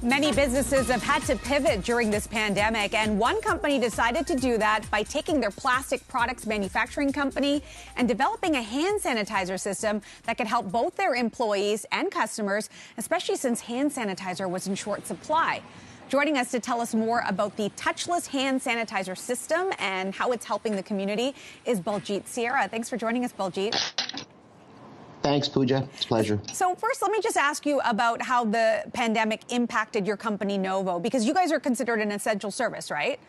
Many businesses have had to pivot during this pandemic, and one company decided to do that by taking their plastic products manufacturing company and developing a hand sanitizer system that could help both their employees and customers, especially since hand sanitizer was in short supply. Joining us to tell us more about the touchless hand sanitizer system and how it's helping the community is Baljeet Sierra. Thanks for joining us, Baljeet. Thanks, Pooja. It's a pleasure. So first, let me just ask you about how the pandemic impacted your company, Novo, because you guys are considered an essential service, right?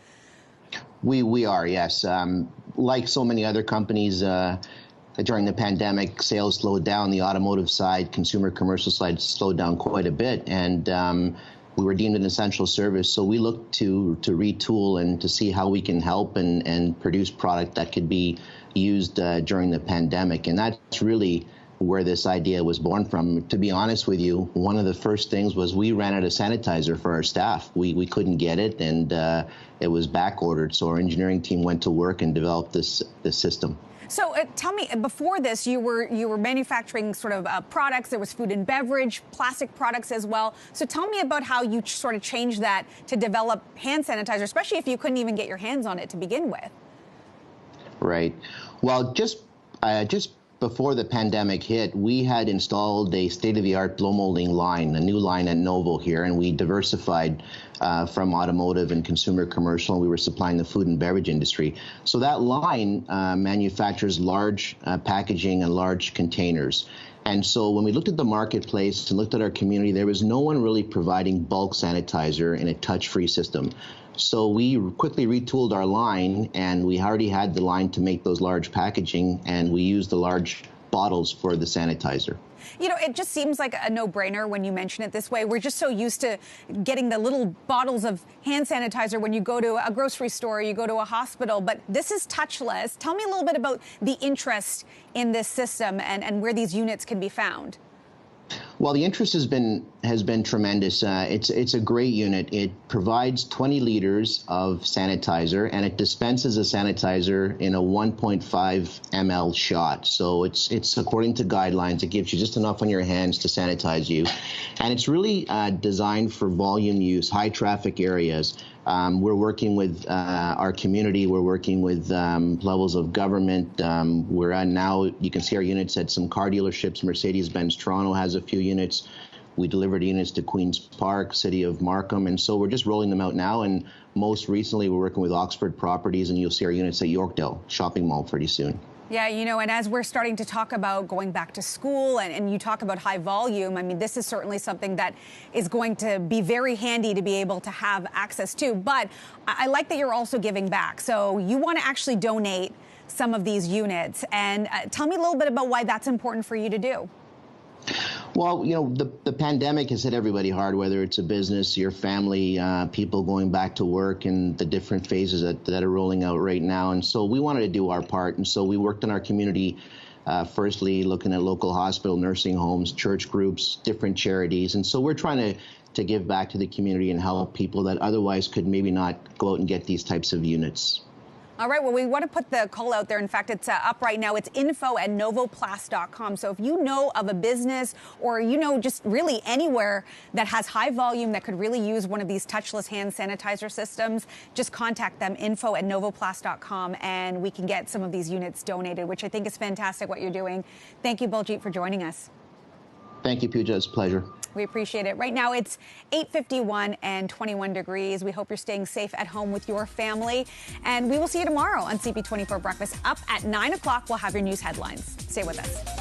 We are, yes. Like so many other companies, during the pandemic, sales slowed down. The automotive side, consumer commercial side slowed down quite a bit, and we were deemed an essential service. So we looked to retool and to see how we can help and produce product that could be used during the pandemic. And that's really where this idea was born from. To be honest with you, one of the first things was we ran out of sanitizer for our staff. We couldn't get it, and it was back ordered. So our engineering team went to work and developed this system. So tell me, before this, you were manufacturing sort of products. There was food and beverage, plastic products as well. So tell me about how you sort of changed that to develop hand sanitizer, especially if you couldn't even get your hands on it to begin with. Right. Well, just before the pandemic hit, we had installed a state-of-the-art blow molding line, a new line at Novo here, and we diversified from automotive and consumer commercial, and we were supplying the food and beverage industry. So that line manufactures large packaging and large containers. And so when we looked at the marketplace and looked at our community, there was no one really providing bulk sanitizer in a touch-free system. So we quickly retooled our line, and we already had the line to make those large packaging, and we used the large bottles for the sanitizer. You know, it just seems like a no-brainer when you mention it this way. We're just so used to getting the little bottles of hand sanitizer when you go to a grocery store or you go to a hospital, but this is touchless. Tell me a little bit about the interest in this system and where these units can be found. Well, the interest has been tremendous. It's a great unit. It provides 20 liters of sanitizer, and it dispenses a sanitizer in a 1.5 ml shot. So it's according to guidelines. It gives you just enough on your hands to sanitize you, and it's really designed for volume use, high traffic areas. We're working with our community. We're working with levels of government. We're at now, you can see our units at some car dealerships. Mercedes-Benz Toronto has a few units. We delivered units to Queen's Park, City of Markham, and so we're just rolling them out now. And most recently, we're working with Oxford Properties, and you'll see our units at Yorkdale Shopping Mall pretty soon. Yeah, you know, and as we're starting to talk about going back to school and you talk about high volume, I mean, this is certainly something that is going to be very handy to be able to have access to. But I like that you're also giving back. So you want to actually donate some of these units. And tell me a little bit about why that's important for you to do. Well, you know, the pandemic has hit everybody hard, whether it's a business, your family, people going back to work, and the different phases that are rolling out right now. And so we wanted to do our part. And so we worked in our community, firstly looking at local hospital, nursing homes, church groups, different charities. And so we're trying to give back to the community and help people that otherwise could maybe not go out and get these types of units. All right, well, we want to put the call out there. In fact, it's up right now. It's info@novoplast.com. So if you know of a business or, you know, just really anywhere that has high volume that could really use one of these touchless hand sanitizer systems, just contact them, info@novoplast.com, and we can get some of these units donated, which I think is fantastic what you're doing. Thank you, Baljeet, for joining us. Thank you, Pooja. It's a pleasure. We appreciate it. Right now, it's 8:51 and 21 degrees. We hope you're staying safe at home with your family. And we will see you tomorrow on CP24 Breakfast. Up at 9 o'clock, we'll have your news headlines. Stay with us.